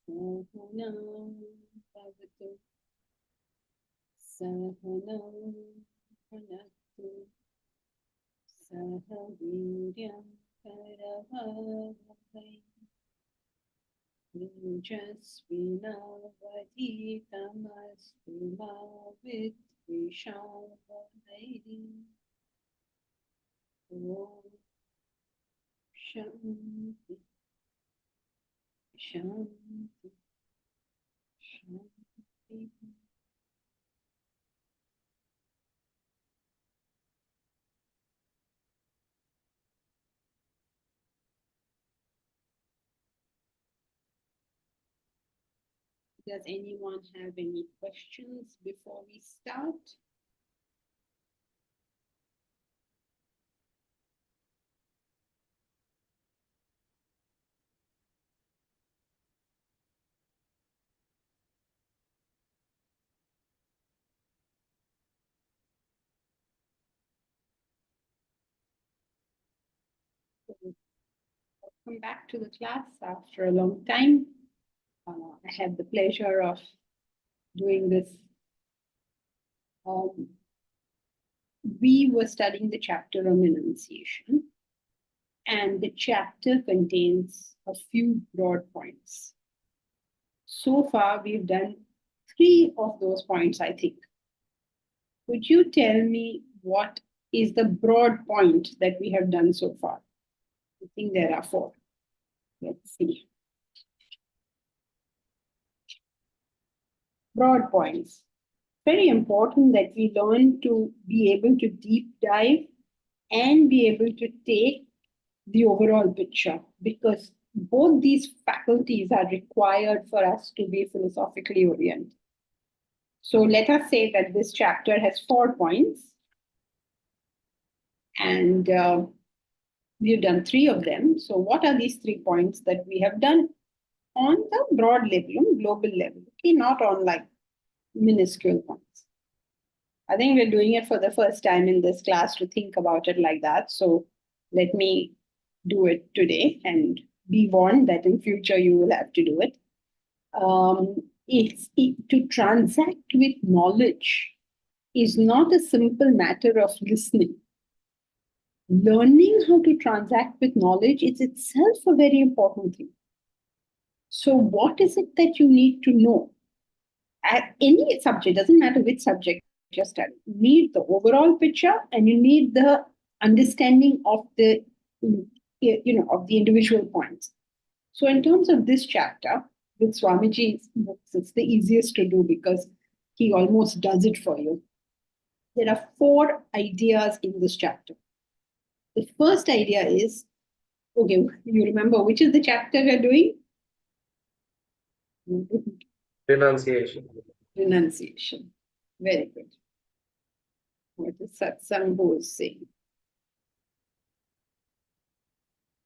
Sahanam bhavatu, sahanam bhunaktu, saha viryam karavavai, tejasvinavadhitamastu ma vidvishavarai. Om Shanti, Shanti, Shanti. Does anyone have any questions before we start? Welcome back to the class after a long time. I had the pleasure of doing this. We were studying the chapter on renunciation, and the chapter contains a few broad points. So far, we've done 3 of those points, I think. Could you tell me what is the broad point that we have done so far? I think there are 4. Let's see. Broad points. Very important that we learn to be able to deep dive and be able to take the overall picture, because both these faculties are required for us to be philosophically oriented. So let us say that this chapter has 4 points, and we've done 3 of them. So what are these 3 points that we have done on the broad level, on global level, okay, not on like minuscule points. I think we're doing it for the first time in this class to think about it like that. So let me do it today and be warned that in future you will have to do it. To transact with knowledge is not a simple matter of listening. Learning how to transact with knowledge is itself a very important thing. So what is it that you need to know? At any subject, doesn't matter which subject you study, you need the overall picture and you need the understanding of the, of the individual points. So in terms of this chapter, with Swamiji's books, it's the easiest to do because he almost does it for you. There are 4 ideas in this chapter. The first idea is, okay, you remember which is the chapter we're doing? Renunciation. Renunciation. Very good. What is Satsang is saying?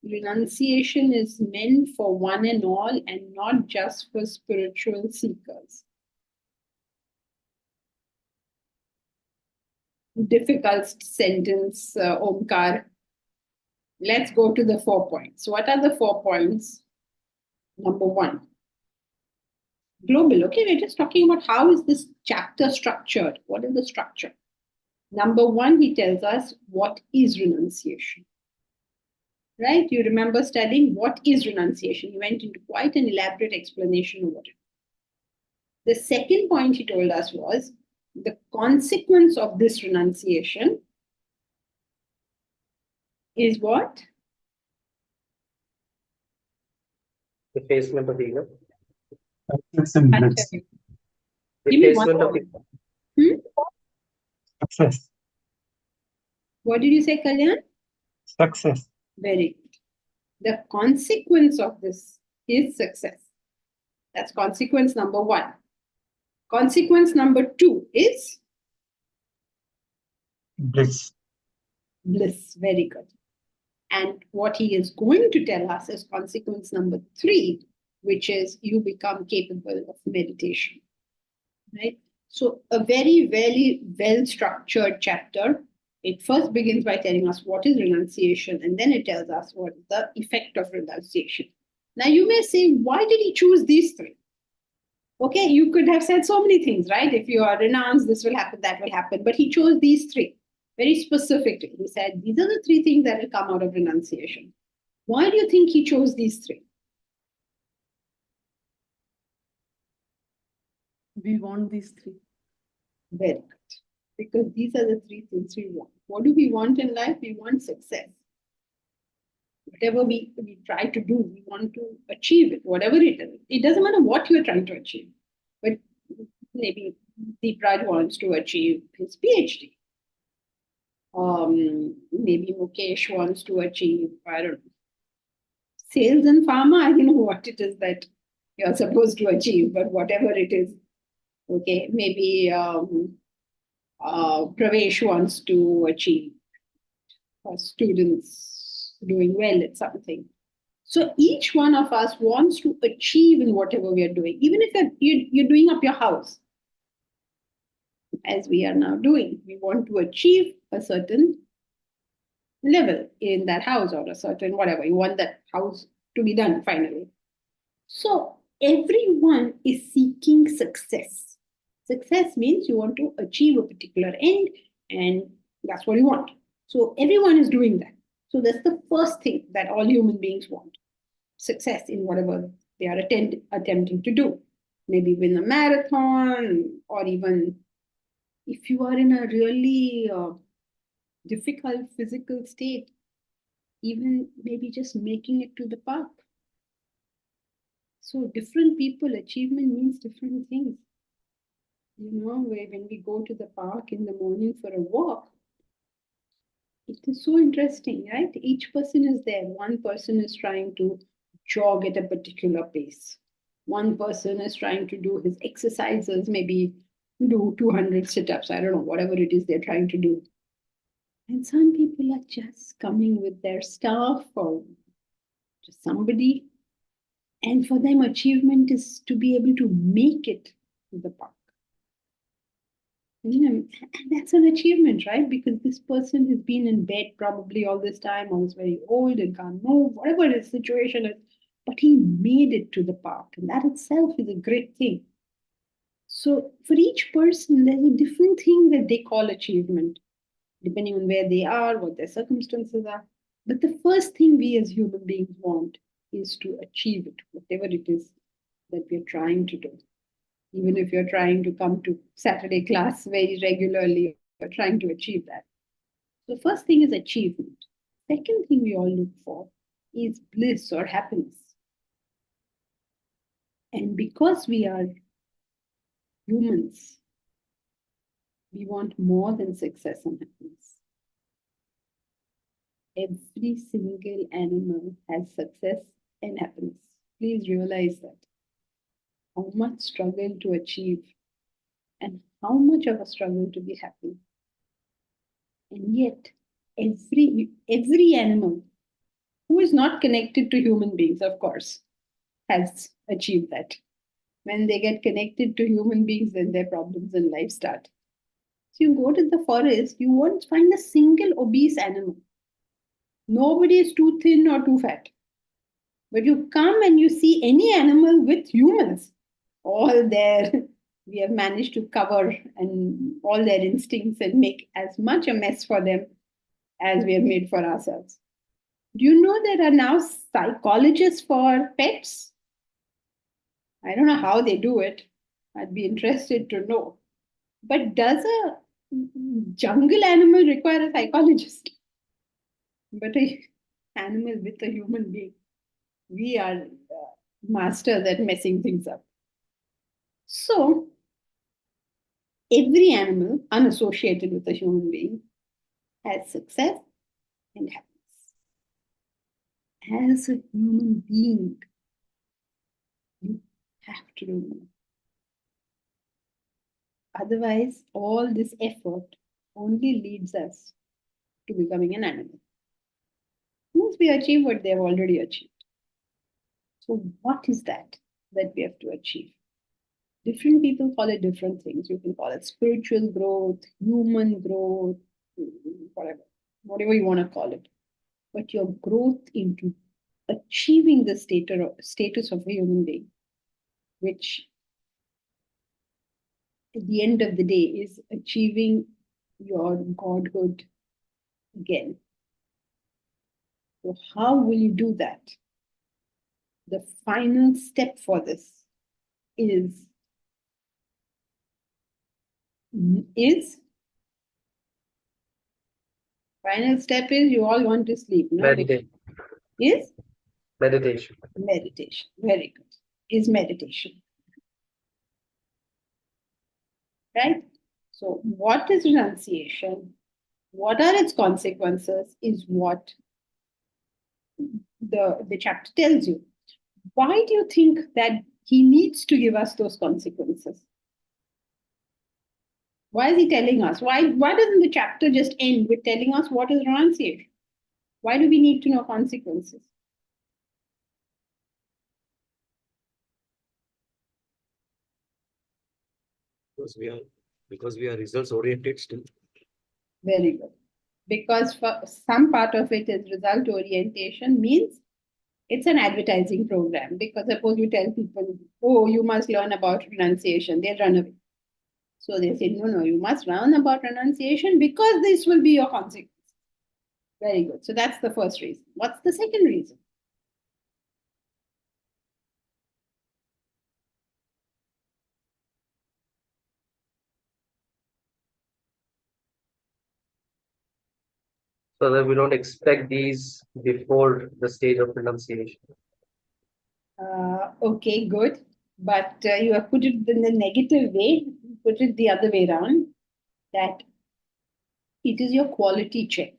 Renunciation is meant for one and all and not just for spiritual seekers. Difficult sentence, Omkar. Let's go to the 4 points. What are the 4 points? Number 1. Global. Okay, we're just talking about how is this chapter structured. What is the structure? Number 1, he tells us what is renunciation. Right? You remember studying what is renunciation. He went into quite an elaborate explanation of what it is. The second point he told us was the consequence of this renunciation is what? Effacement of ego. Give me one Effacement of ego. Success. What did you say, Kalyan? Success. Very good. The consequence of this is success. That's consequence number 1. Consequence number 2 is? Bliss. Bliss. Very good. And what he is going to tell us is consequence number 3, which is you become capable of meditation. Right? So a very, very well-structured chapter. It first begins by telling us what is renunciation, and then it tells us what is the effect of renunciation. Now you may say, why did he choose these three? Okay, you could have said so many things, right? If you are renounced, this will happen, that will happen. But he chose these three very specifically. He said, these are the three things that will come out of renunciation. Why do you think he chose these three? We want these three. Very good. Because these are the three things we want. What do we want in life? We want success. Whatever we try to do, we want to achieve it, whatever it is. It doesn't matter what you're trying to achieve. But maybe Deepraj wants to achieve his PhD. Maybe Mukesh wants to achieve, I don't know, sales and pharma. I don't know what it is that you're supposed to achieve, but whatever it is, okay, maybe Pravesh wants to achieve students doing well at something. So each one of us wants to achieve in whatever we are doing, even if you're doing up your house, as we are now doing. We want to achieve a certain level in that house or a certain whatever. You want that house to be done finally. So everyone is seeking success. Success means you want to achieve a particular end, and that's what you want. So everyone is doing that. So that's the first thing that all human beings want: success in whatever they are attempting to do. Maybe win a marathon, or even if you are in a really difficult physical state, even maybe just making it to the park. So different people, achievement means different things. You know, when we go to the park in the morning for a walk, it is so interesting, right? Each person is there. One person is trying to jog at a particular pace. One person is trying to do his exercises, maybe do 200 sit-ups. I don't know, whatever it is they're trying to do. And some people are just coming with their staff or just somebody. And for them, achievement is to be able to make it to the park. And that's an achievement, right? Because this person has been in bed probably all this time, or is very old and can't move, whatever his situation is, but he made it to the park. And that itself is a great thing. So for each person, there's a different thing that they call achievement, depending on where they are, what their circumstances are. But the first thing we as human beings want is to achieve it, whatever it is that we're trying to do. Even if you're trying to come to Saturday class very regularly, you're trying to achieve that. The first thing is achievement. Second thing we all look for is bliss or happiness. And because we are humans, we want more than success and happiness. Every single animal has success and happiness. Please realize that. How much struggle to achieve and how much of a struggle to be happy. And yet, every animal who is not connected to human beings, of course, has achieved that. When they get connected to human beings, then their problems in life start. So you go to the forest, you won't find a single obese animal. Nobody is too thin or too fat. But you come and you see any animal with humans, all there. We have managed to cover and all their instincts and make as much a mess for them as we have made for ourselves. Do you know there are now psychologists for pets? I don't know how they do it. I'd be interested to know. But does a jungle animal require a psychologist? But an animal with a human being, we are masters at messing things up. So, every animal unassociated with a human being has success and happiness. As a human being, you have to do more. Otherwise, all this effort only leads us to becoming an animal. Once we achieve what they have already achieved. So, what is that we have to achieve? Different people call it different things. You can call it spiritual growth, human growth, whatever you want to call it. But your growth into achieving the status of a human being, which at the end of the day is achieving your godhood again. So how will you do that? The final step for this is final step is you all want to sleep, no? Meditation. Is Meditation. meditation. Very good. Is meditation. Right? So what is renunciation? What are its consequences is what the chapter tells you. Why do you think that he needs to give us those consequences? Why is he telling us? Why doesn't the chapter just end with telling us what is renunciation? Why do we need to know consequences? Because we are results oriented still. Very good. Because for some part of it is result orientation means it's an advertising program. Because suppose you tell people, oh, you must learn about renunciation, they run away. So they say, no, you must learn about renunciation because this will be your consequence. Very good. So that's the first reason. What's the second reason? So that we don't expect these before the stage of renunciation. Okay, good. But you have put it in the negative way, put it the other way around, that it is your quality check.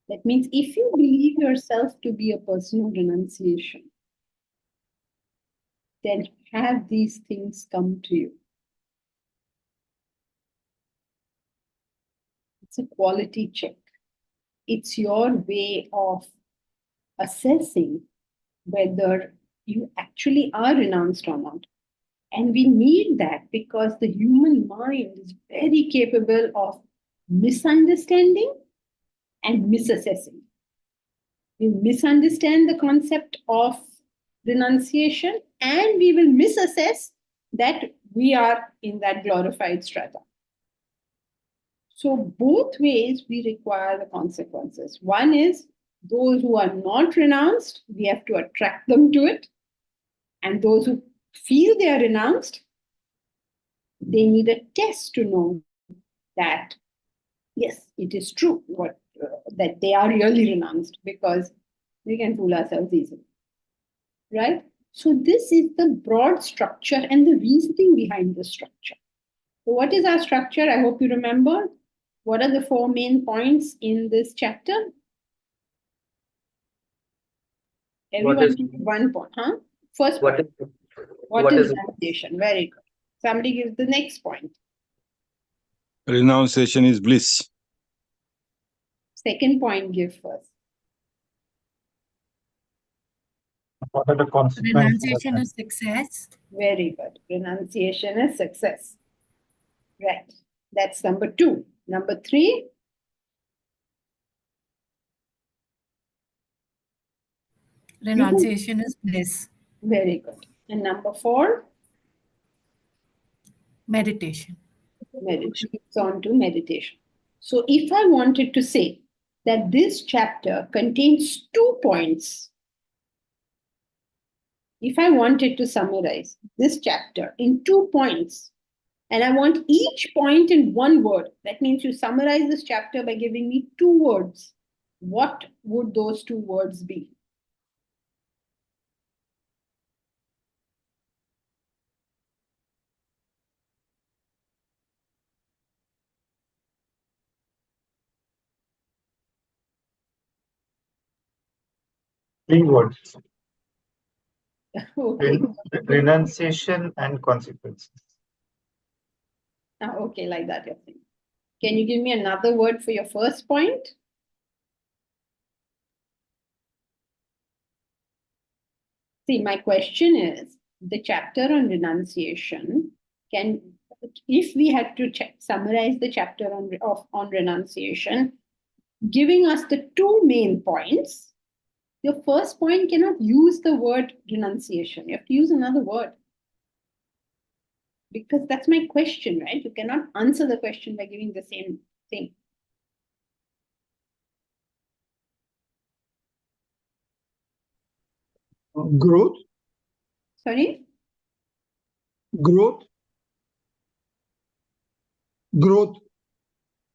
That means if you believe yourself to be a person of renunciation, then have these things come to you. It's a quality check. It's your way of assessing whether you actually are renounced or not. And we need that because the human mind is very capable of misunderstanding and misassessing. We misunderstand the concept of renunciation and we will misassess that we are in that glorified strata. So both ways we require the consequences. One is those who are not renounced, we have to attract them to it. And those who feel they are renounced, they need a test to know that, yes, it is true that they are really renounced, because we can fool ourselves easily. Right? So this is the broad structure and the reasoning behind the structure. So what is our structure? I hope you remember. What are the 4 main points in this chapter? Everyone give 1 point, huh? First point. What is renunciation? Very good. Somebody gives the next point. Renunciation is bliss. Second point, give first. What are the consequences? Renunciation is success. Very good. Renunciation is success. Right. That's number 2. Number 3. Renunciation is bliss. Very good. And number 4. Meditation. Meditation. It's on to meditation. So if I wanted to say that this chapter contains 2 points, if I wanted to summarize this chapter in 2 points, and I want each point in 1 word, that means you summarize this chapter by giving me 2 words. What would those 2 words be? Three words. Okay. Renunciation and consequences. Okay, like that you're saying. Can you give me another word for your first point? See, my question is, the chapter on renunciation, if we had to summarize the chapter on renunciation, giving us the 2 main points, Your first point cannot use the word renunciation. You have to use another word. Because that's my question, right? You cannot answer the question by giving the same thing. Growth, Sorry? growth, growth.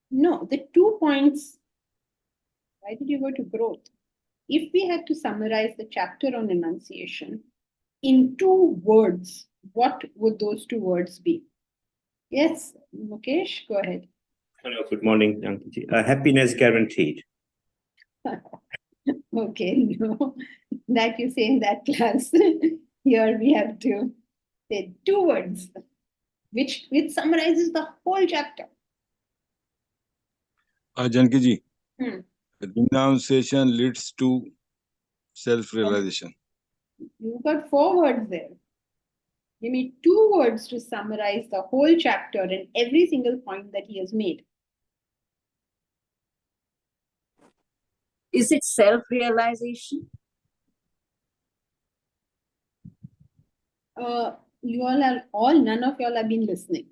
No, the 2 points. Why did you go to growth? If we had to summarize the chapter on renunciation in 2 words, what would those 2 words be? Yes, Mukesh, go ahead. Hello, good morning, Jankiji. Happiness guaranteed. Okay, no, that you say in that class. Here we have to say 2 words, which summarizes the whole chapter. Janki ji, Hmm. renunciation leads to self-realization. You got 4 words there. Give me 2 words to summarize the whole chapter and every single point that he has made. Is it self-realization? None of y'all have been listening.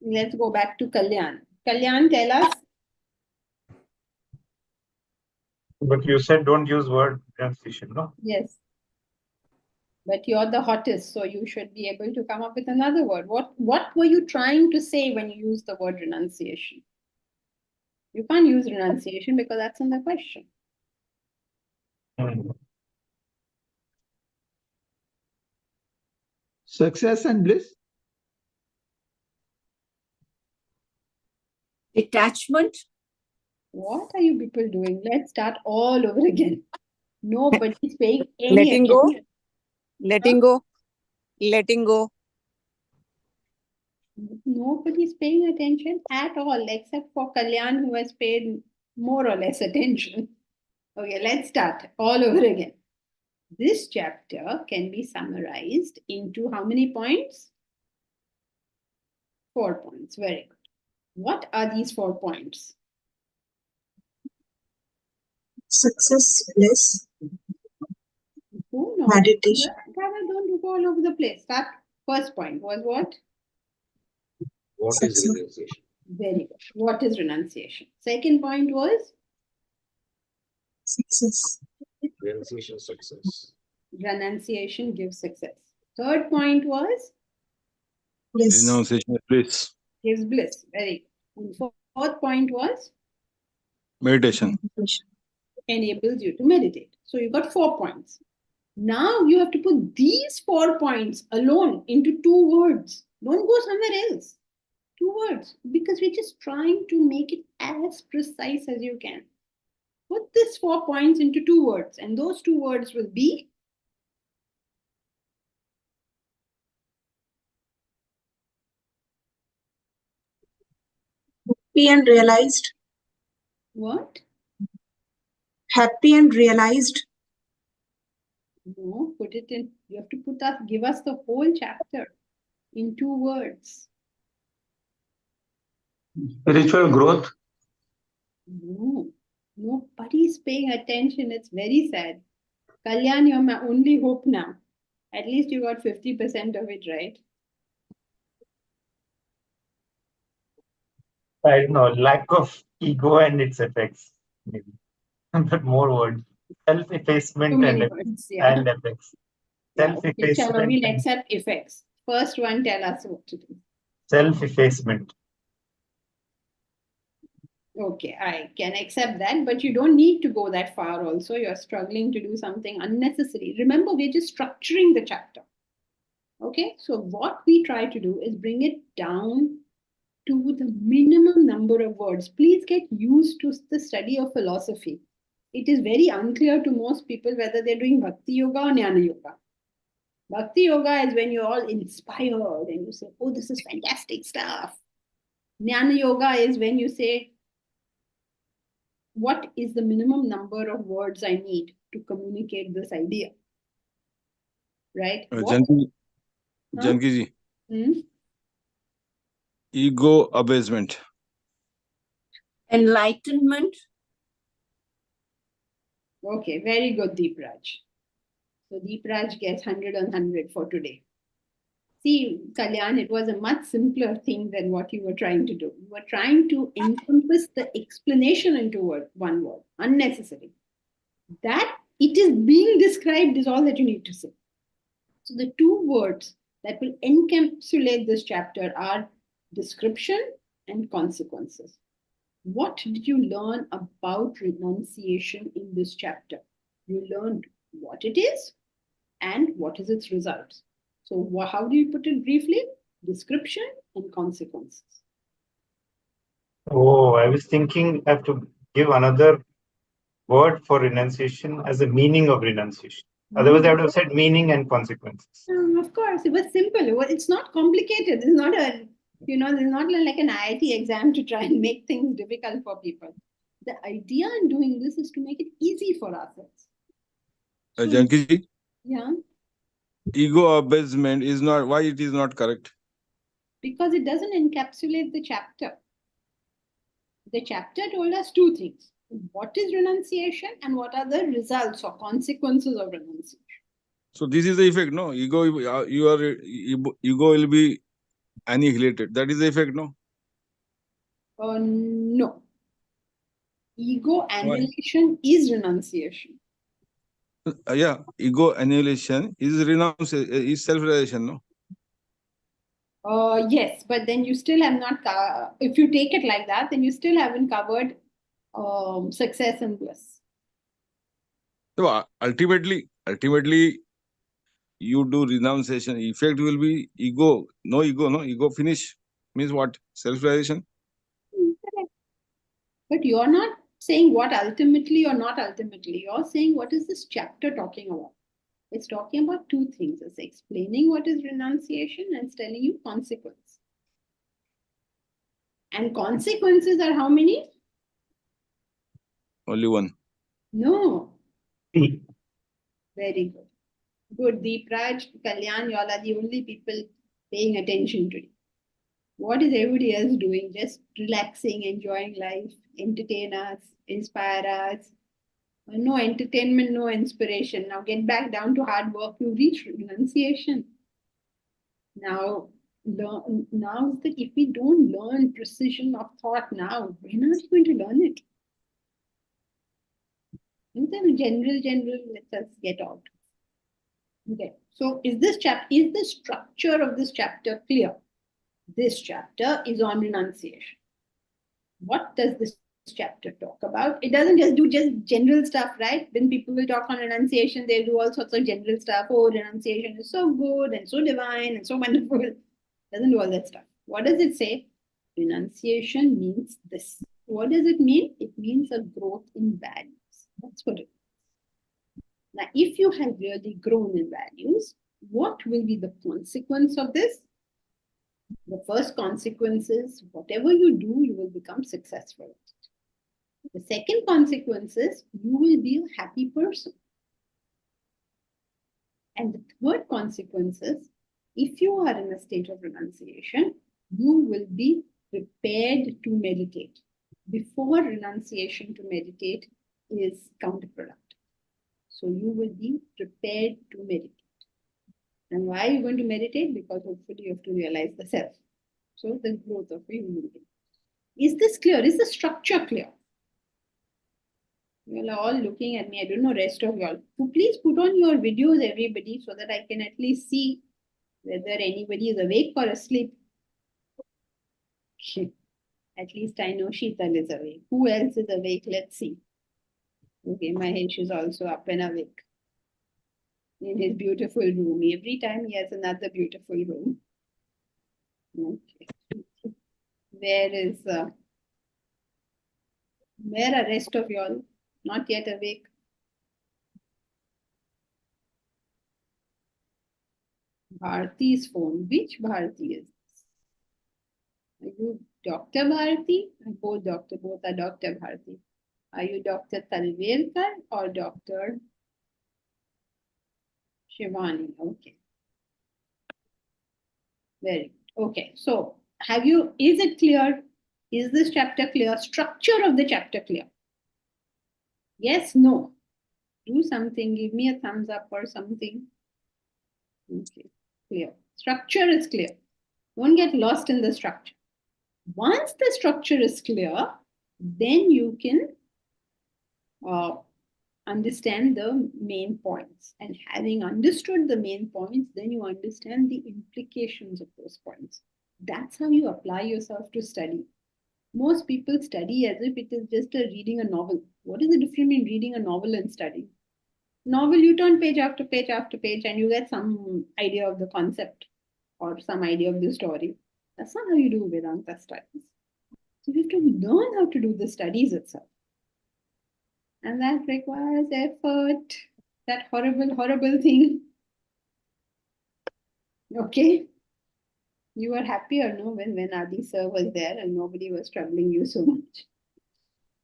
Let's go back to Kalyan. Kalyan, tell us. But you said don't use word renunciation, no? Yes. But you're the hottest, so you should be able to come up with another word. What were you trying to say when you used the word renunciation? You can't use renunciation because that's in the question. Success and bliss. Detachment? What are you people doing? Let's start all over again. Nobody's paying any Letting go. attention. Letting go. Letting go. Nobody's paying attention at all, except for Kalyan, who has paid more or less attention. Okay, let's start all over again. This chapter can be summarized into how many points? 4 points. Very good. What are these 4 points? Success, bliss, Who knows? meditation. Don't go all over the place. Start. First point was what? What is Success. renunciation? Very good. What is renunciation? Second point was Success. Renunciation success. renunciation gives success. Third point was Bliss. Renunciation is bliss. gives bliss. Very good. And fourth point was Meditation. Meditation. enables you to meditate. So you got 4 points. Now you have to put these 4 points alone into 2 words. Don't go somewhere else. 2 words, because we're just trying to make it as precise as you can. Put these 4 points into 2 words, and those 2 words will be Happy and realized. what? Happy and realized. No, put it in. You have to give us the whole chapter in 2 words. Spiritual growth. No, nobody's paying attention. It's very sad. Kalyan, you're my only hope now. At least you got 50% of it right. I don't know, lack of ego and its effects, maybe. But more words. Too Self-effacement many and, words. Yeah. and effects. Yeah, okay, chalo, Self-effacement. we'll and accept effects. First one, tell us what to do. Self-effacement. Okay, I can accept that, but you don't need to go that far also. You're struggling to do something unnecessary. Remember, we're just structuring the chapter. Okay, so what we try to do is bring it down to the minimum number of words. Please get used to the study of philosophy. It is very unclear to most people whether they're doing Bhakti Yoga or Jnana Yoga. Bhakti Yoga is when you're all inspired and you say, oh, this is fantastic stuff. Jnana Yoga is when you say, what is the minimum number of words I need to communicate this idea? Right? Janki ji, ego abasement. Enlightenment? Okay, very good, Deepraj. So Deepraj gets 100 on 100 for today. See, Kalyan, it was a much simpler thing than what you were trying to do. You were trying to encompass the explanation into one word, unnecessary. That it is being described is all that you need to say. So the two words that will encapsulate this chapter are description and consequences. What did you learn about renunciation in this chapter? You learned what it is and what is its results. So how do you put it briefly? Description and consequences. Oh, I was thinking I have to give another word for renunciation as a meaning of renunciation. Otherwise, I would have said meaning and consequences. Of course, it was simple. It's not complicated. It's not a, there's not like an IIT exam to try and make things difficult for people. The idea in doing this is to make it easy for ourselves. So, Janki ji, yeah, ego abasement is not, why it is not correct? because it doesn't encapsulate the chapter. The chapter told us two things. What is renunciation and what are the results or consequences of renunciation? So this is the effect, no? Ego, ego will be annihilated. That is the effect, no? No. Ego annihilation is renunciation. Yeah, ego annihilation is self-realization, no? Yes, but then you still have not, if you take it like that, then you still haven't covered success and bliss. So ultimately, you do renunciation. Effect will be ego. No ego finish. Means what? Self-realization. Correct. But you're not saying what ultimately or not ultimately. You're saying what is this chapter talking about? It's talking about two things. It's explaining what is renunciation and it's telling you consequence. And consequences are how many? Only one. No. See, Very good. Good. Deepraj, Kalyan, you all are the only people paying attention today. What is everybody else doing? Just relaxing, enjoying life, entertain us, inspire us. No entertainment, no inspiration. Now get back down to hard work. You reach renunciation. Now that if we don't learn precision of thought now, when are we going to learn it? And then general, let us get out. Okay. So is the structure of this chapter clear? This chapter is on renunciation. What does this chapter talk about? It doesn't just do general stuff, right? When people will talk on renunciation, they'll do all sorts of general stuff. Oh, renunciation is so good and so divine and so wonderful. It doesn't do all that stuff. What does it say? Renunciation means this. What does it mean? It means a growth in values. That's what it means. Now, if you have really grown in values, what will be the consequence of this? The first consequence is whatever you do, you will become successful. The second consequence is you will be a happy person. And the third consequence is if you are in a state of renunciation, you will be prepared to meditate. Before renunciation to meditate is counterproductive. So you will be prepared to meditate. And why are you going to meditate? Because hopefully you have to realize the self. So the growth of a human being. Is this clear? Is the structure clear? You are all looking at me. I don't know rest of y'all. So please put on your videos, everybody, so that I can at least see whether anybody is awake or asleep. At least I know Sheetal is awake. Who else is awake? Let's see. Okay, Mahesh is also up and awake in his beautiful room. Every time he has another beautiful room. Okay. Where are rest of y'all? Not yet awake. Bharti's phone. Which Bharti is this? Are you Dr. Bharti? Both are Dr. Bharti. Are you Dr. Talverkar or Dr. Shivani? Okay. Very good. Okay. So is it clear? Is this chapter clear? Structure of the chapter clear? Yes, no. Do something, give me a thumbs up or something. Okay, clear. Structure is clear. Don't get lost in the structure. Once the structure is clear, then you can understand the main points. And having understood the main points, then you understand the implications of those points. That's how you apply yourself to study. Most people study as if it is just reading a novel. What is the difference between reading a novel and studying? Novel, you turn page after page after page and you get some idea of the concept or some idea of the story. That's not how you do Vedanta studies. So you have to learn how to do the studies itself. And that requires effort. That horrible, horrible thing. Okay? You were happy or no when Adi sir was there and nobody was troubling you so much.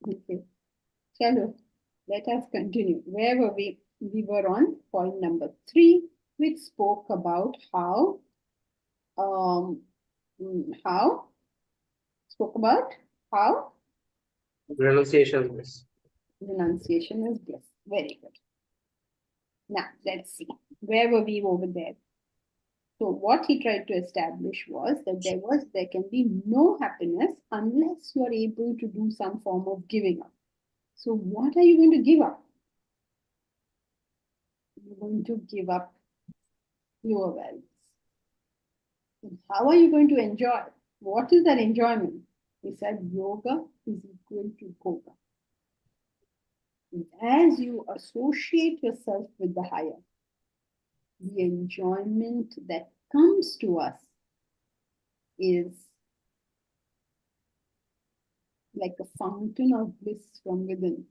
Okay. Chalo, let us continue. Where were we? We were on point number 3, which spoke about how Renunciation, Bliss. renunciation is bliss. Very good. Now, let's see. Where were we over there? So what he tried to establish was that there can be no happiness unless you are able to do some form of giving up. So what are you going to give up? You're going to give up your values. And how are you going to enjoy? What is that enjoyment? He said yoga is equal to yoga. And as you associate yourself with the higher, the enjoyment that comes to us is like a fountain of bliss from within.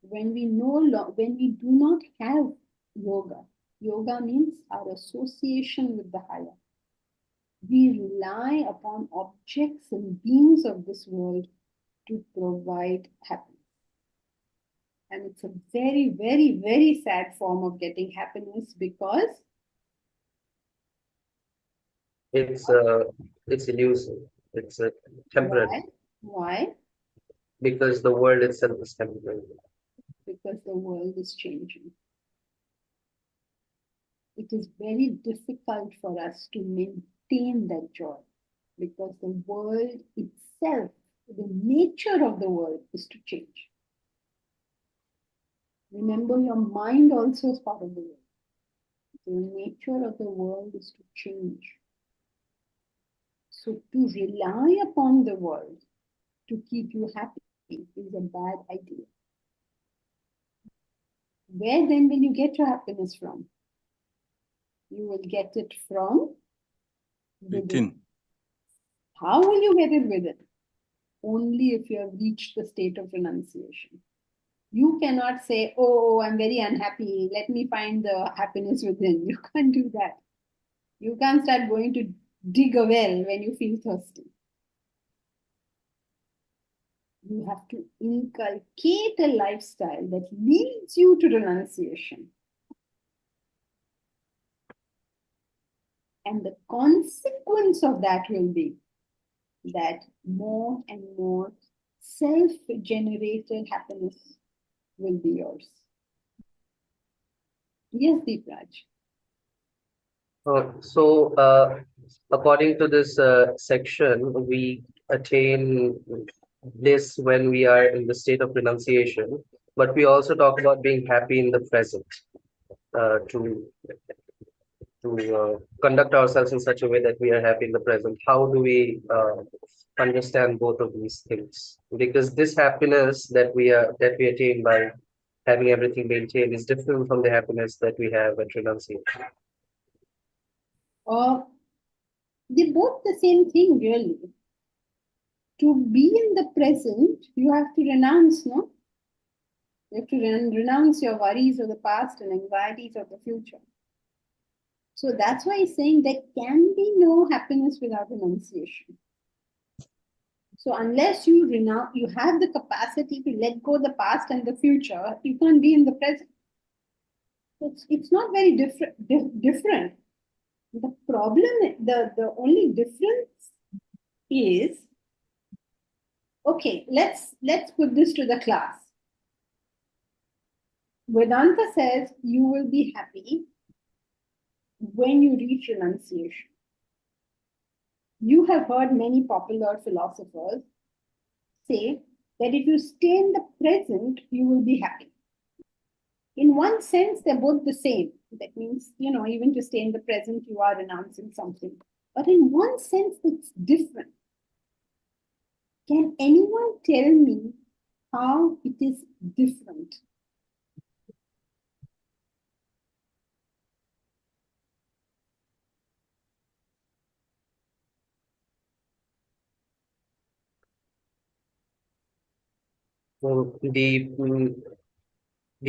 When we do not have yoga, yoga means our association with the higher. We rely upon objects and beings of this world to provide happiness. And it's a very, very, very sad form of getting happiness because It's illusive. It's temporary. Why? Because the world itself is temporary. Because the world is changing. It is very difficult for us to maintain that joy because the world itself, the nature of the world is to change. Remember, your mind also is part of the world. The nature of the world is to change. So to rely upon the world to keep you happy is a bad idea. Where then will you get your happiness from? You will get it from within. How will you get it within? Only if you have reached the state of renunciation. You cannot say, oh, I'm very unhappy. Let me find the happiness within. You can't do that. You can't start going to dig a well when you feel thirsty. You have to inculcate a lifestyle that leads you to renunciation. And the consequence of that will be that more and more self-generated happiness will be yours. Yes, Deepraj. So, according to this section, we attain bliss when we are in the state of renunciation, but we also talk about being happy in the present to conduct ourselves in such a way that we are happy in the present. How do we understand both of these things? Because this happiness that we attain by having everything maintained is different from the happiness that we have at renunciation. They're both the same thing, really. To be in the present, you have to renounce, no? You have to renounce your worries of the past and anxieties of the future. So that's why he's saying there can be no happiness without renunciation. So unless you have the capacity to let go the past and the future, you can't be in the present. It's not very different. The problem, the only difference is, okay, let's put this to the class. Vedanta says you will be happy when you reach renunciation. You have heard many popular philosophers say that if you stay in the present, you will be happy. In one sense, they're both the same. That means, even to stay in the present, you are renouncing something. But in one sense, it's different. Can anyone tell me how it is different? So the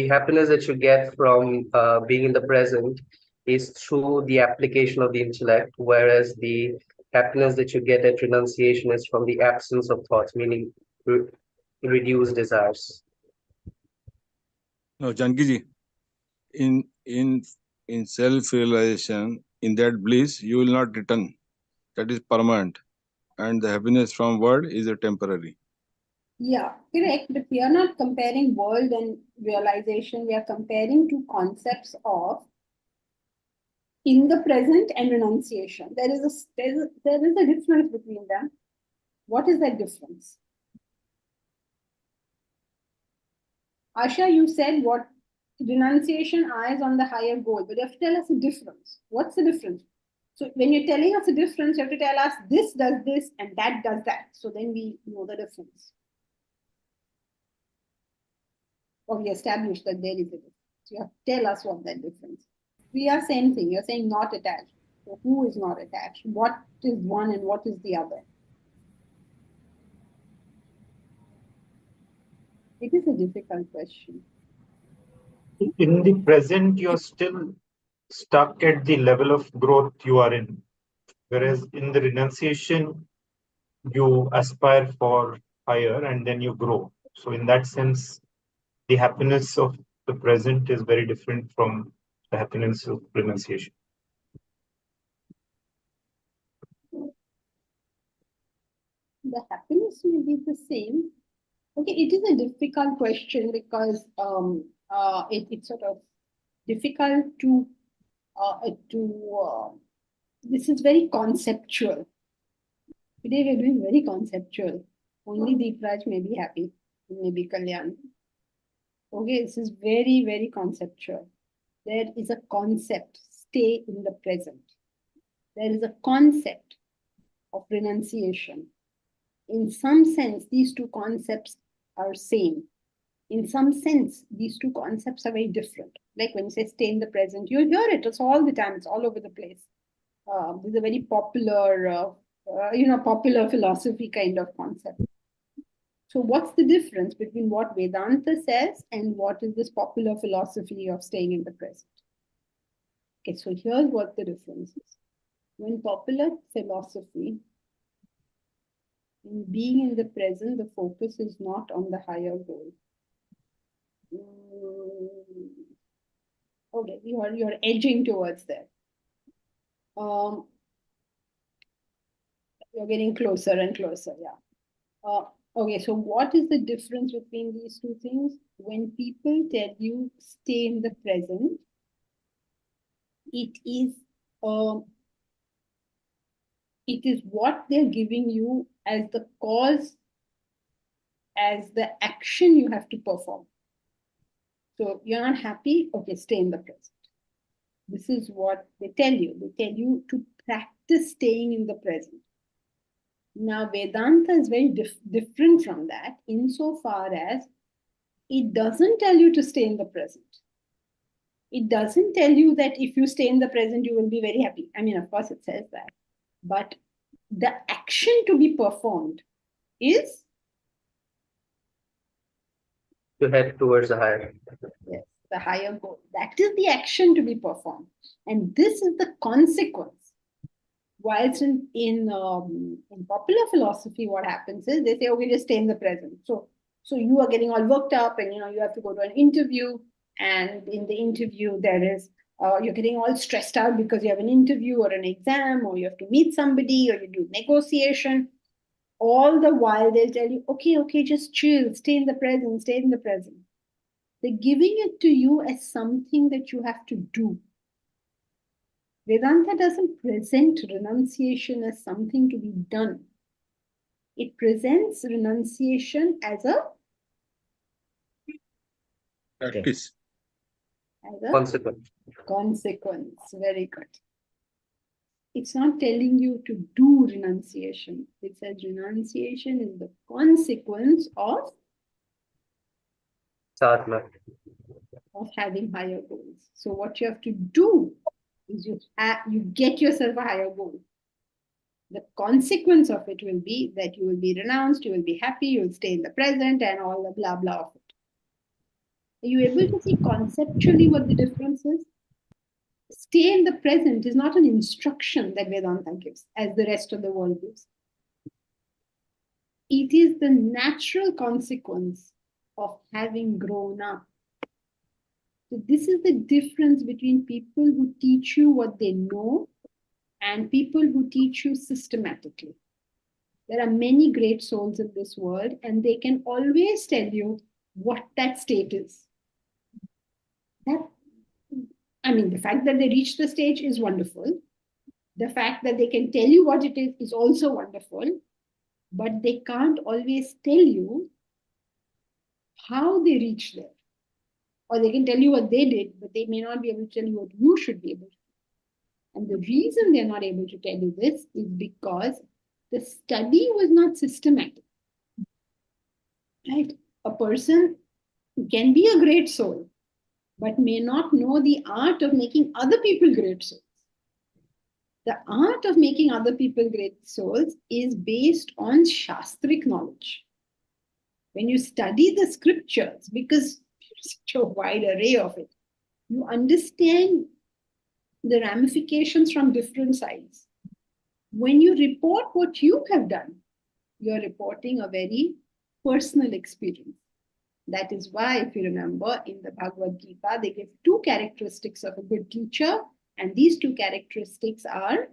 happiness that you get from being in the present is through the application of the intellect, whereas the happiness that you get at renunciation is from the absence of thoughts, meaning reduced desires. No, Janki ji, in self-realization, in that bliss, you will not return. That is permanent. And the happiness from world is a temporary. Yeah, correct. But we are not comparing world and realization. We are comparing two concepts of in the present and renunciation. There is a difference between them. What is that difference? Asha, you said what renunciation eyes on the higher goal, but you have to tell us the difference. What's the difference? So when you're telling us the difference, you have to tell us this does this and that does that. So then we know the difference. Or we established that there is a difference. You have to tell us what that difference is. We are same thing. You're saying not attached. So who is not attached? What is one and what is the other? It is a difficult question. In the present, you're still stuck at the level of growth you are in. Whereas in the renunciation, you aspire for higher and then you grow. So in that sense, the happiness of the present is very different from the happiness of renunciation. The happiness may be the same. Okay, it is a difficult question because it's sort of difficult to this is very conceptual. Today we're doing very conceptual. Only Deepraj may be happy, maybe Kalyan. Okay, this is very, very conceptual. There is a concept, stay in the present. There is a concept of renunciation. In some sense, these two concepts are same. In some sense, these two concepts are very different. Like when you say stay in the present, you'll hear it. It's all the time. It's all over the place. This is a very popular, popular philosophy kind of concept. So what's the difference between what Vedanta says and what is this popular philosophy of staying in the present? Okay, so here's what the difference is. When popular philosophy, in being in the present, the focus is not on the higher goal. Okay, you're edging towards that. You're getting closer and closer, yeah. Okay, so what is the difference between these two things? When people tell you stay in the present, it is what they're giving you as the cause, as the action you have to perform. So you're not happy, okay, stay in the present. This is what they tell you. They tell you to practice staying in the present. Now, Vedanta is very different from that insofar as it doesn't tell you to stay in the present. It doesn't tell you that if you stay in the present, you will be very happy. I mean, of course, it says that. But the action to be performed is To head towards the higher. yes, the higher goal. That is the action to be performed. And this is the consequence. Whilst in popular philosophy, what happens is they say, okay, just stay in the present. So you are getting all worked up and, you have to go to an interview. And in the interview, there is, you're getting all stressed out because you have an interview or an exam, or you have to meet somebody, or you do negotiation. All the while, they'll tell you, okay, just chill, stay in the present, stay in the present. They're giving it to you as something that you have to do. Vedanta doesn't present renunciation as something to be done. It presents renunciation as a Practice. Consequence. consequence. Very good. It's not telling you to do renunciation. It says renunciation is the consequence of Sadhana. having higher goals. So what you have to do is you get yourself a higher goal. The consequence of it will be that you will be renounced, you will be happy, you will stay in the present, and all the blah blah of it. Are you able to see conceptually what the difference is? Stay in the present is not an instruction that Vedanta gives, as the rest of the world gives. It is the natural consequence of having grown up. So this is the difference between people who teach you what they know and people who teach you systematically. There are many great souls in this world, and they can always tell you what that state is. The fact that they reach the stage is wonderful. The fact that they can tell you what it is also wonderful, but they can't always tell you how they reach there. Or they can tell you what they did, but they may not be able to tell you what you should be able to do. And the reason they're not able to tell you this is because the study was not systematic. Right? A person can be a great soul, but may not know the art of making other people great souls. The art of making other people great souls is based on Shastric knowledge. When you study the scriptures, because there's such a wide array of it, you understand the ramifications from different sides. When you report what you have done, you're reporting a very personal experience. That is why, if you remember, in the Bhagavad Gita, they give 2 characteristics of a good teacher, and these 2 characteristics are.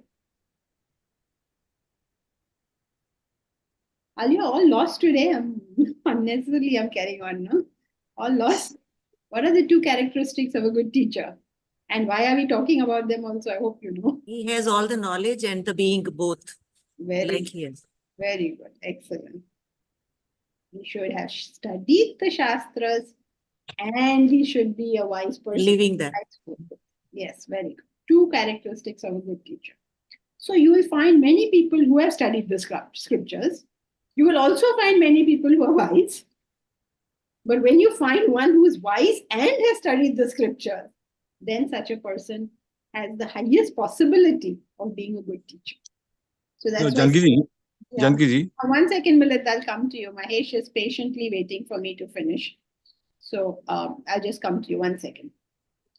Are you all lost today? Unnecessarily, I'm carrying on, no? All lost? What are the 2 characteristics of a good teacher? And why are we talking about them also? I hope you know. He has all the knowledge and the being both. Very he is. Very good. Excellent. He should have studied the Shastras and he should be a wise person. Living that. Yes, very good. 2 characteristics of a good teacher. So you will find many people who have studied the scriptures. You will also find many people who are wise. But when you find one who is wise and has studied the scriptures, then such a person has the highest possibility of being a good teacher. So that's why. Janki ji. 1 second, Milith, I'll come to you. Mahesh is patiently waiting for me to finish. So I'll just come to you 1 second.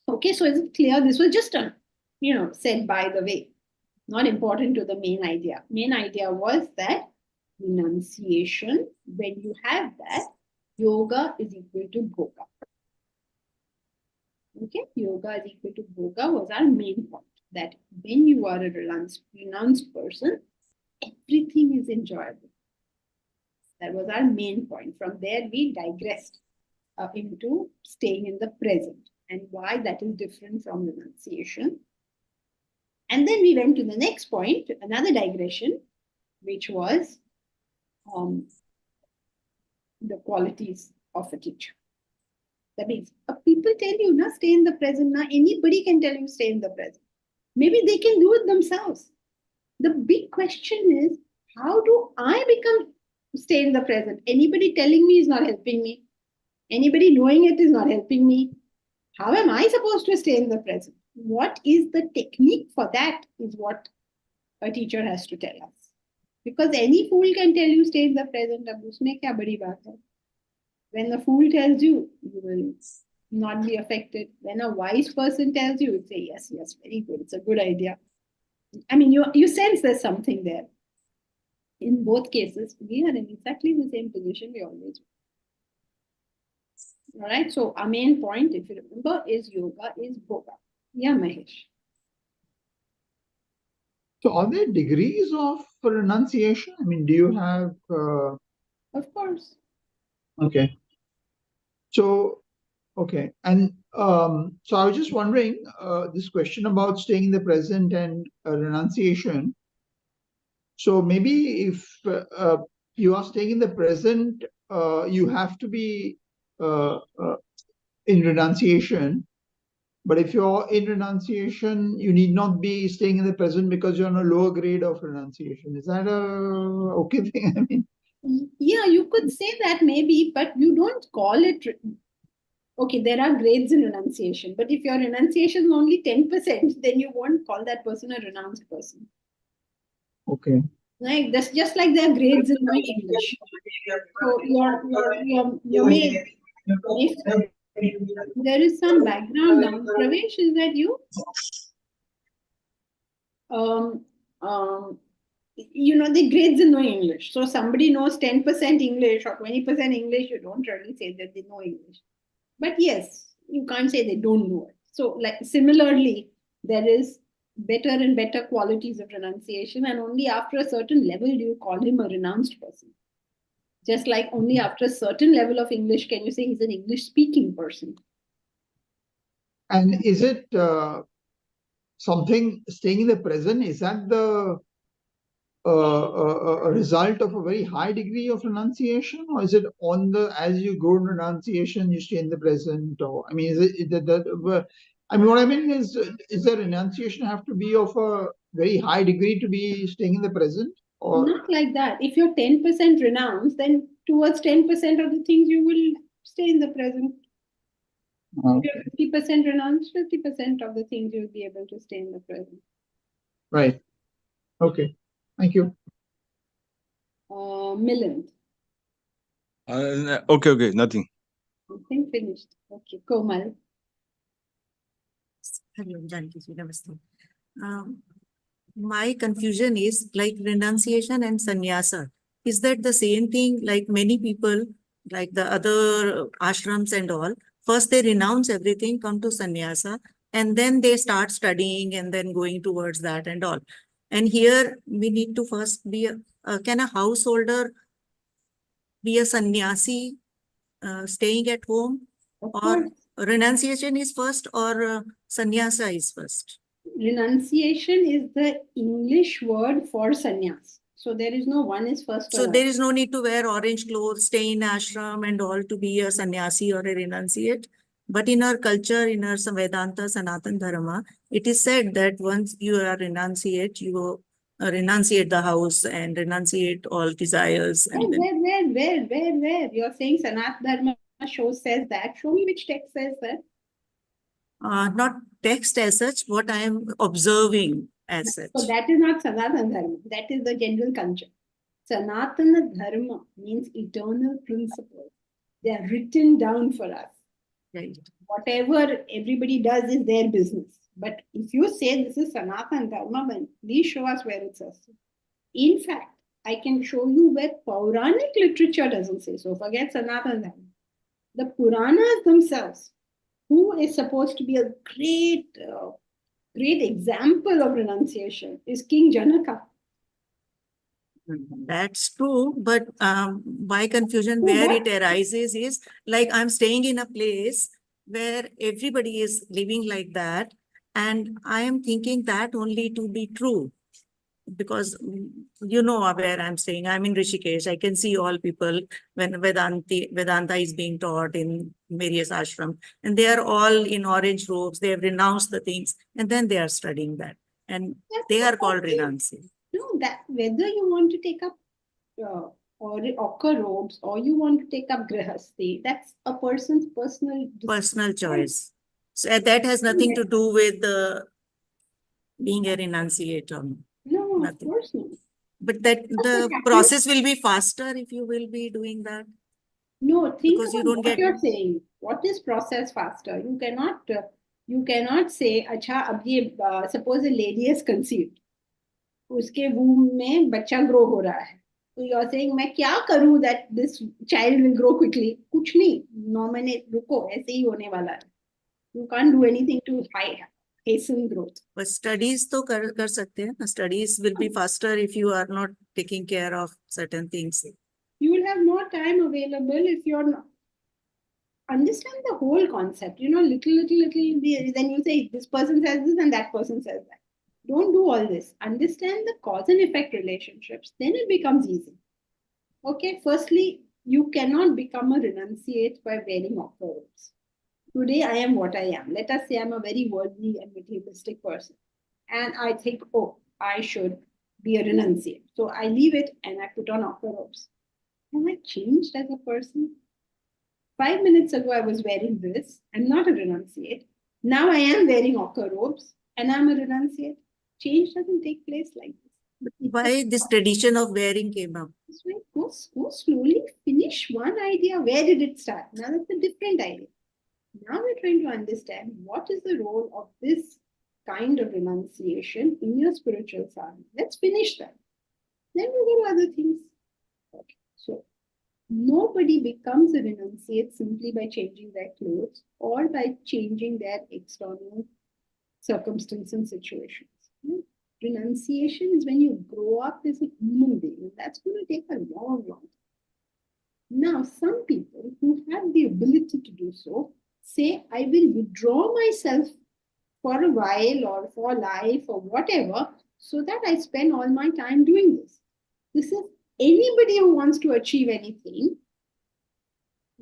Okay, so is it clear? This was just said by the way, not important to the main idea. Main idea was that renunciation, when you have that, yoga is equal to bhoga. Okay, yoga is equal to bhoga was our main point. That when you are a renounced person, everything is enjoyable. That was our main point. From there, we digressed into staying in the present and why that is different from renunciation. And then we went to the next point, another digression, which was the qualities of a teacher. That means people tell you, na, stay in the present. Na, anybody can tell you stay in the present. Maybe they can do it themselves. The big question is, how do I stay in the present? Anybody telling me is not helping me. Anybody knowing it is not helping me. How am I supposed to stay in the present? What is the technique for that is what a teacher has to tell us. Because any fool can tell you stay in the present. Ab usme kya badi baat hai? When the fool tells you, you will not be affected. When a wise person tells you, you say, yes, very good. It's a good idea. I mean, you sense there's something there. In both cases, we are in exactly the same position we always were. All right. So our main point, if you remember, is yoga is bhoga. Yeah, Mahesh. So are there degrees of renunciation? I mean, do you have... Of course. Okay. So Okay. And so I was just wondering, this question about staying in the present and renunciation. So maybe if you are staying in the present, you have to be in renunciation. But if you're in renunciation, you need not be staying in the present because you're on a lower grade of renunciation. Is that a okay thing? I mean, yeah, you could say that maybe, but you don't call it. Okay, there are grades in renunciation, but if your renunciation is only 10%, then you won't call that person a renounced person. okay. Like that's just like there are grades in knowing English. So your maid, if there is some background noise, Pravesh, is that you? The grades in knowing English. So somebody knows 10% English or 20% English, you don't really say that they know English. But yes, you can't say they don't know it. So like similarly, there is better and better qualities of renunciation, and only after a certain level do you call him a renounced person. Just like only after a certain level of English can you say he's an English speaking person. And is it something staying in the present? Is that the a result of a very high degree of renunciation, or is it on the as you go in renunciation you stay in the present? Or I mean, is it that? I mean, what I mean is the renunciation have to be of a very high degree to be staying in the present? Or not like that. If you're 10% renounced, then towards 10% of the things you will stay in the present. If you're 50% renounced, 50% of the things you'll be able to stay in the present. Right. Okay. Thank you. Milind. Okay, nothing. I think finished. Okay, Komal. Hello, Janki-ji, namaste. My confusion is like renunciation and sannyasa. Is that the same thing? Like many people, like the other ashrams and all, first they renounce everything, come to sannyasa, and then they start studying and then going towards that and all. And here we need to first be can a householder be a sannyasi staying at home, or renunciation is first, or sannyasa is first? Renunciation is the English word for sannyas. So there is no one is first. So there is no need to wear orange clothes, stay in ashram and all to be a sannyasi or a renunciate. But in our culture, in our Vedanta, Sanatan Dharma, it is said that once you are renunciate, you renunciate the house and renunciate all desires. And Where? You're saying Sanat Dharma says that. Show me which text says that. Not text as such, what I am observing as such. So that is not Sanatana Dharma. That is the general culture. Sanatana Dharma means eternal principles. They are written down for us. Right. Whatever everybody does is their business. But if you say this is Sanatana Dharma, then please show us where it says so. In fact, I can show you where Puranic literature doesn't say so. Forget Sanatana Dharma. The Puranas themselves, who is supposed to be a great example of renunciation, is King Janaka. That's true, but my confusion where it arises is like I'm staying in a place where everybody is living like that, and I am thinking that only to be true. Because you know where I'm staying. I'm in Rishikesh. I can see all people when Vedanta is being taught in various ashram, and they are all in orange robes. They have renounced the things, and then they are studying that, and they are called renunciation. No, that whether you want to take up ochre robes or you want to take up grihasti, that's a person's personal choice. So that has nothing to do with being a renunciator. No, nothing. Of course not. But that the process will be faster if you will be doing that. No, think because about you don't what get you're saying. What is process faster? You cannot say, अच्छा अब ये suppose a lady is conceived, उसके womb में बच्चा grow हो रहा है. So you're saying मैं क्या करूँ that this child will grow quickly? कुछ नहीं. 9 महीने रुको, ऐसे ही होने वाला है. You can't do anything to hasten growth. But studies तो कर सकते हैं. Studies will be faster if you are not taking care of certain things. You will have more time available if you're not. understand the whole concept, little, then you say this person says this and that person says that. Don't do all this. Understand the cause and effect relationships. Then it becomes easy. Okay, firstly, you cannot become a renunciate by wearing ochre robes. Today, I am what I am. Let us say I'm a very worldly and materialistic person. And I think, oh, I should be a renunciate. So I leave it and I put on ochre robes. Am I changed as a person? 5 minutes ago, I was wearing this. I'm not a renunciate. Now I am wearing ochre robes and I'm a renunciate. Change doesn't take place like this. Why this tradition of wearing came up? Go slowly, finish one idea. Where did it start? Now that's a different idea. Now we're trying to understand what is the role of this kind of renunciation in your spiritual sadhana. Let's finish that. Then we'll go to other things. Okay. So nobody becomes a renunciate simply by changing their clothes or by changing their external circumstances and situations. Renunciation is when you grow up as a human being, and that's going to take a long time. Now, some people who have the ability to do so say, I will withdraw myself for a while or for life or whatever, so that I spend all my time doing this. This is anybody who wants to achieve anything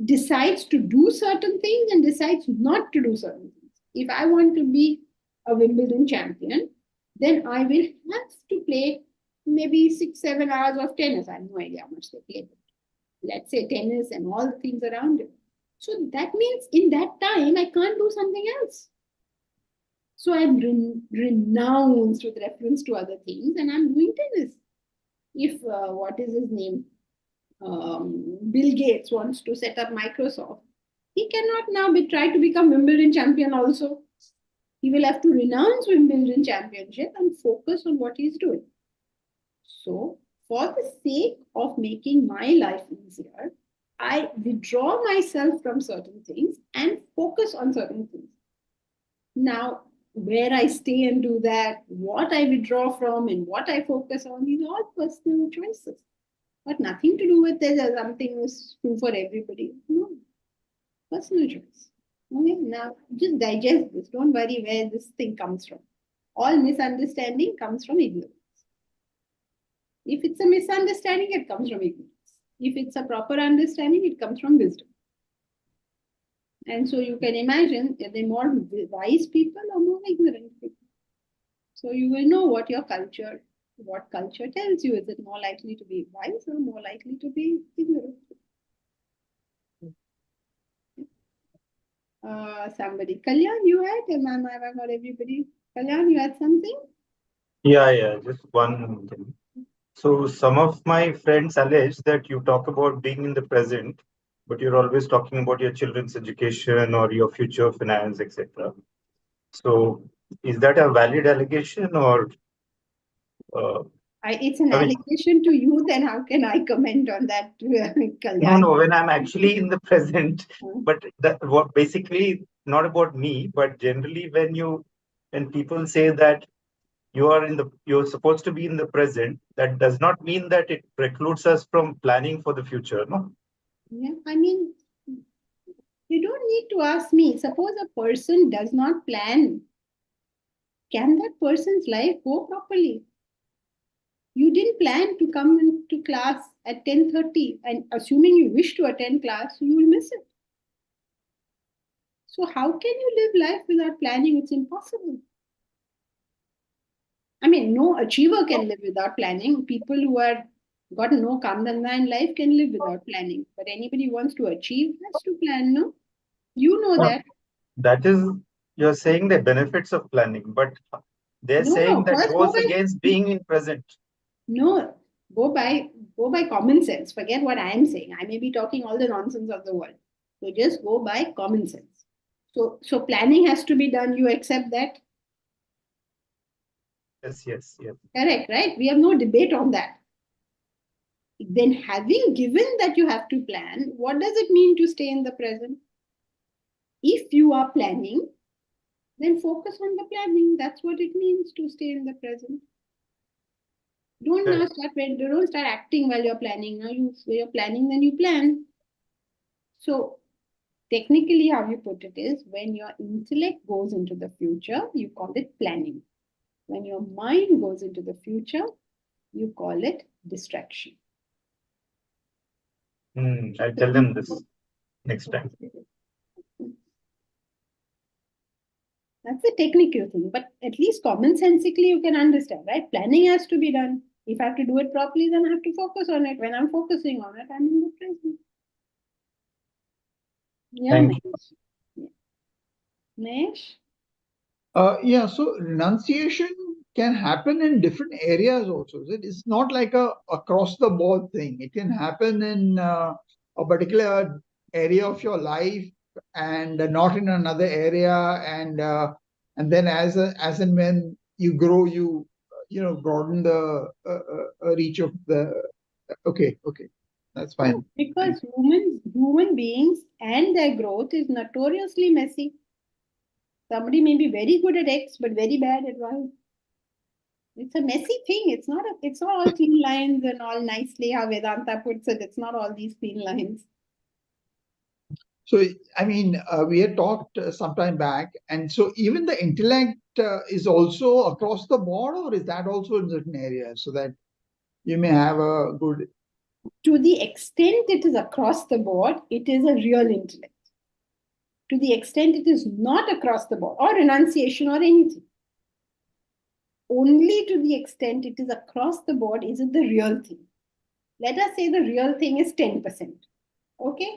decides to do certain things and decides not to do certain things. If I want to be a Wimbledon champion, then I will have to play maybe 6-7 hours of tennis. I have no idea how much they play. Let's say tennis and all the things around it. So that means in that time, I can't do something else. So I'm renounced with reference to other things and I'm doing tennis. If, what is his name? Bill Gates wants to set up Microsoft, he cannot now try to become Wimbledon champion also. He will have to renounce Wimbledon championship and focus on what he's doing. So, for the sake of making my life easier, I withdraw myself from certain things and focus on certain things. Now, where I stay and do that, what I withdraw from and what I focus on, these are all personal choices. But nothing to do with this as something is true for everybody. No, personal choice. Okay, now just digest this. Don't worry where this thing comes from. All misunderstanding comes from ignorance. If it's a misunderstanding, it comes from ignorance. If it's a proper understanding, it comes from wisdom. And so you can imagine, are they more wise people or more ignorant people? So you will know what culture tells you. Is it more likely to be wise or more likely to be ignorant? Somebody. Kalyan, you had? Am I got everybody? Kalyan, you had something? Yeah, just one thing. So some of my friends allege that you talk about being in the present, but you're always talking about your children's education or your future finance, etc. So is that a valid allegation or? It's an allegation to you, then how can I comment on that, Kalyan? No, when I'm actually in the present, but what basically not about me, but generally when people say that you're supposed to be in the present, that does not mean that it precludes us from planning for the future, no? Yeah, I mean, you don't need to ask me. Suppose a person does not plan, can that person's life go properly? You didn't plan to come into class at 10:30, and assuming you wish to attend class, you will miss it. So how can you live life without planning? It's impossible. I mean, no achiever can live without planning. People who are got no kamdanda in life can live without planning. But anybody who wants to achieve has to plan, no? You know that. That is, you're saying the benefits of planning, but they're saying that goes against being in present. No, go by common sense. Forget what I am saying. I may be talking all the nonsense of the world. So just go by common sense. So planning has to be done. You accept that? Yes. Correct, right? We have no debate on that. Then having given that you have to plan, what does it mean to stay in the present? If you are planning, then focus on the planning. That's what it means to stay in the present. Don't start acting while you're planning. Now you're planning, then you plan. So technically how you put it is when your intellect goes into the future, you call it planning. When your mind goes into the future, you call it distraction. I'll tell them this next time. That's a technical thing, but at least commonsensically you can understand, right? Planning has to be done. If I have to do it properly, then I have to focus on it. When I'm focusing on it, I'm in the present. Yeah, Thank Mahesh. Yeah. Mahesh? Yeah, so renunciation can happen in different areas also. It's not like a across the board thing. It can happen in a particular area of your life and not in another area, and then as and when you grow, you broaden the reach of the. Okay, that's fine. Because human beings and their growth is notoriously messy. Somebody may be very good at X but very bad at Y. It's a messy thing. It's not all clean lines and all nicely how Vedanta puts it. It's not all these clean lines. So, I mean, we had talked some time back, and so even the intellect is also across the board, or is that also in certain areas so that you may have a good. To the extent it is across the board, it is a real intellect. To the extent it is not across the board, or renunciation or anything, only to the extent it is across the board is it the real thing. Let us say the real thing is 10%. Okay,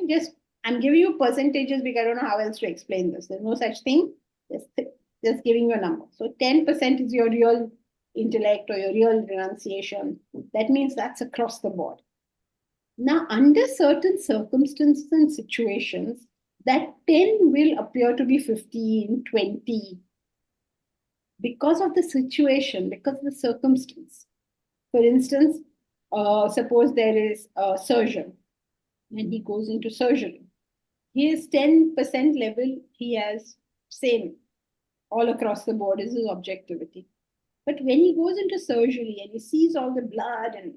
I'm giving you percentages because I don't know how else to explain this. There's no such thing. Just giving you a number. So 10% is your real intellect or your real renunciation. That means that's across the board. Now, under certain circumstances and situations, that 10 will appear to be 15, 20, because of the situation, because of the circumstance. For instance, suppose there is a surgeon and he goes into surgery. His 10% level, he has same all across the board is his objectivity. But when he goes into surgery and he sees all the blood and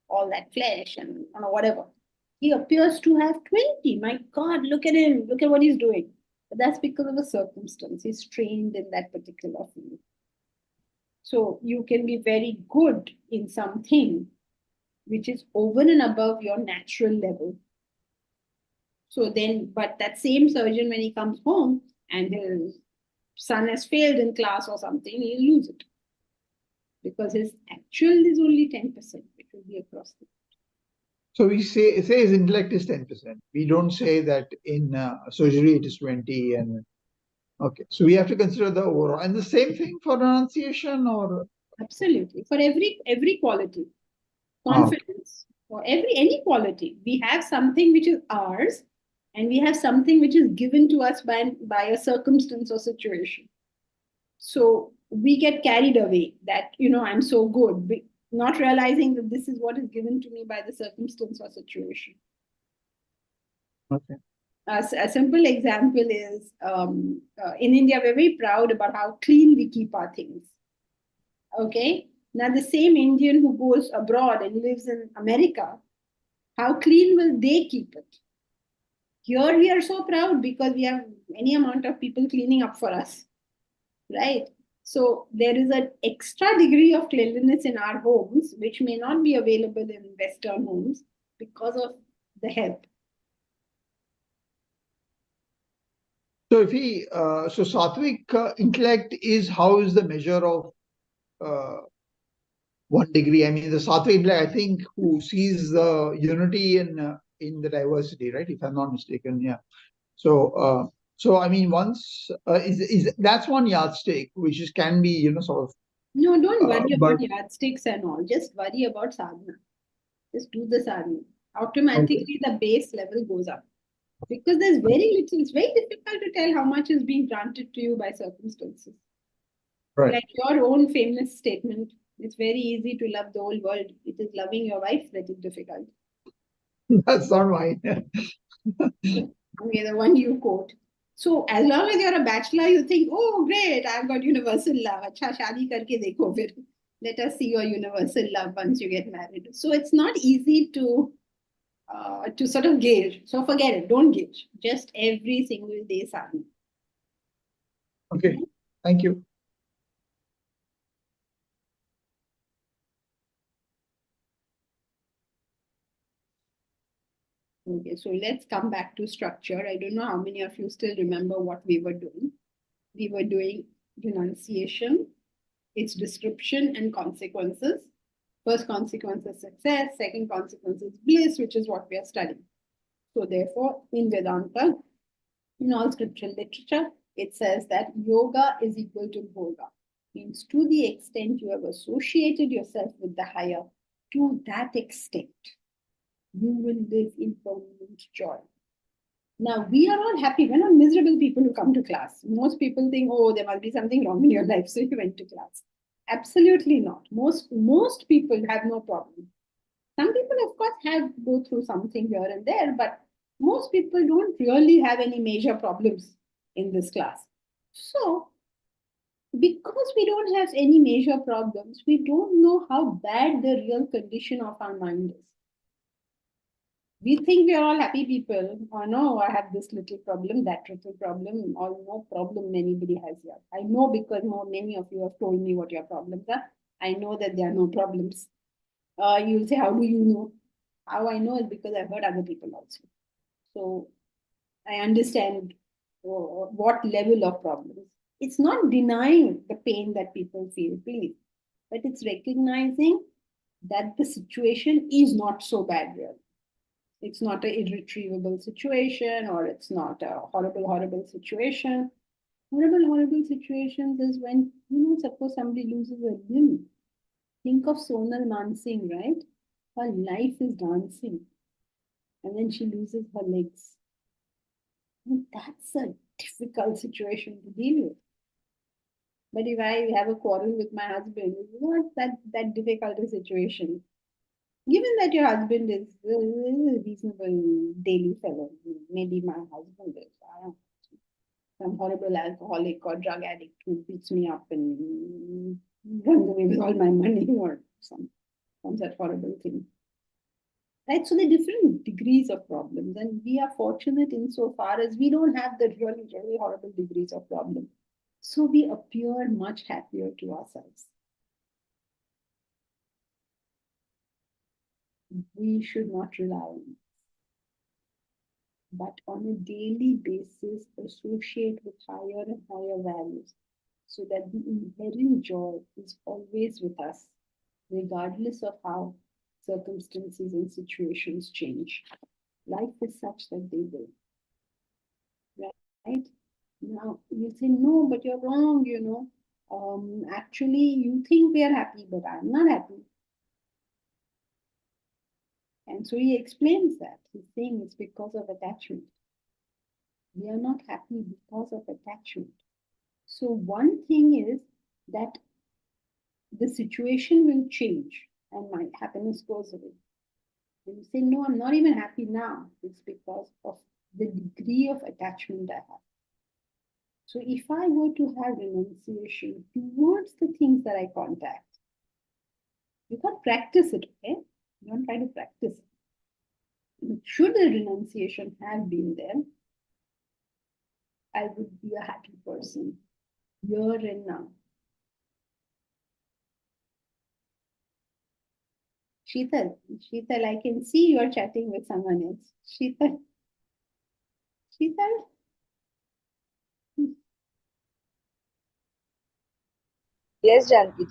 all that flesh and whatever, he appears to have 20. My God, look at him. Look at what he's doing. But that's because of a circumstance. He's trained in that particular field. So you can be very good in something which is over and above your natural level. So then, but that same surgeon, when he comes home and his son has failed in class or something, he'll lose it. Because his actual is only 10%, which will be across the. So we say his intellect is 10%. We don't say that in surgery it is 20. And okay, so we have to consider the overall. And the same thing for renunciation, or absolutely for every quality, confidence, or any quality. We have something which is ours, and we have something which is given to us by a circumstance or situation. So we get carried away that, I'm so good, not realizing that this is what is given to me by the circumstance or situation. Okay. A simple example is in India, we're very proud about how clean we keep our things. Okay. Now, the same Indian who goes abroad and lives in America, how clean will they keep it? Here we are so proud because we have any amount of people cleaning up for us, right? So there is an extra degree of cleanliness in our homes, which may not be available in Western homes because of the help. So if so Sattvic intellect how is the measure of 1 degree? I mean, the Sattvic intellect, I think, who sees the unity in the diversity, right? If I'm not mistaken, yeah. So I mean, once is that's one yardstick, which can be sort of. No, don't worry about yardsticks and all. Just worry about sadhana. Just do the sadhana. Automatically, the base level goes up. Because there's very little, it's very difficult to tell how much is being granted to you by circumstances. Right. Like your own famous statement, it's very easy to love the whole world. It is loving your wife that is difficult. That's not mine. Okay, the one you quote. So as long as you're a bachelor, you think, oh, great, I've got universal love. Acha, shaadi karke dekho fir. Let us see your universal love once you get married. So it's not easy to to sort of gauge. So forget it, don't gauge. Just every single day sadhana. Okay, thank you. Okay, so let's come back to structure. I don't know how many of you still remember what we were doing. We were doing renunciation, its description and consequences. First consequence is success, second consequence is bliss, which is what we are studying. So therefore, in Vedanta, in all scriptural literature, it says that yoga is equal to bhoga. Means to the extent you have associated yourself with the higher, to that extent, you will live in permanent joy. Now, we are all happy. We're not miserable people who come to class. Most people think, oh, there must be something wrong in your life, so you went to class. Absolutely not. Most people have no problem. Some people, of course, go through something here and there, but most people don't really have any major problems in this class. So, because we don't have any major problems, we don't know how bad the real condition of our mind is. We think we are all happy people. Oh no, I have this little problem, that little problem, or no problem anybody has here. I know because many of you have told me what your problems are. I know that there are no problems. You'll say, how do you know? How I know is because I've heard other people also. So I understand what level of problems. It's not denying the pain that people feel, please, but it's recognizing that the situation is not so bad really. It's not an irretrievable situation, or it's not a horrible, horrible situation. Horrible, horrible situations is when, suppose somebody loses a limb. Think of Sonal Mansingh, right? Her life is dancing. And then she loses her legs. And that's a difficult situation to deal with. But if I have a quarrel with my husband, it's not that difficult a situation. Given that your husband is a reasonable daily fellow, maybe my husband is, I don't know, some horrible alcoholic or drug addict who beats me up and runs away with all my money or some such horrible thing. Right? So there are different degrees of problems, and we are fortunate insofar as we don't have the really, really horrible degrees of problem. So we appear much happier to ourselves. We should not rely on it, but on a daily basis associate with higher and higher values, so that the inherent joy is always with us, regardless of how circumstances and situations change. Life is such that they will. Right? Now, you say, no, but you're wrong, actually, you think we are happy, but I'm not happy. And so he explains that. He's saying it's because of attachment. We are not happy because of attachment. So one thing is that the situation will change and my happiness goes away. And you say, no, I'm not even happy now. It's because of the degree of attachment I have. So if I were to have renunciation towards the things that I contact, you can't practice it, okay? You don't try to practice it. Should the renunciation have been there, I would be a happy person here and now. Sheetal, I can see you are chatting with someone else. Sheetal. Yes, Janki.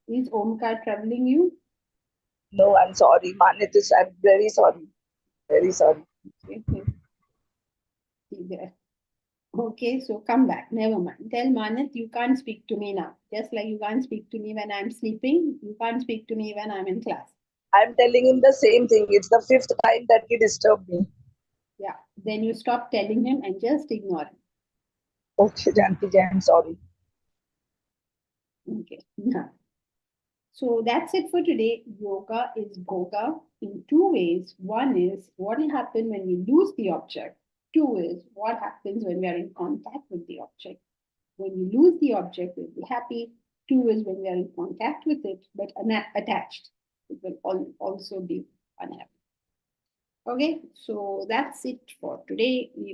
Is Omkar troubling you? No, I'm sorry. Manitis, I'm very sorry. Very sorry. Okay, so come back. Never mind. Tell Manit you can't speak to me now. Just like you can't speak to me when I'm sleeping, you can't speak to me when I'm in class. I'm telling him the same thing. It's the 5th time that he disturbed me. Yeah, then you stop telling him and just ignore him. Okay, Janki, I'm sorry. Okay, now. So that's it for today. Yoga is bhoga in two ways. One is what will happen when we lose the object. Two is what happens when we are in contact with the object. When we lose the object, we'll be happy. Two is when we are in contact with it, but attached. It will also be unhappy. Okay, so that's it for today. We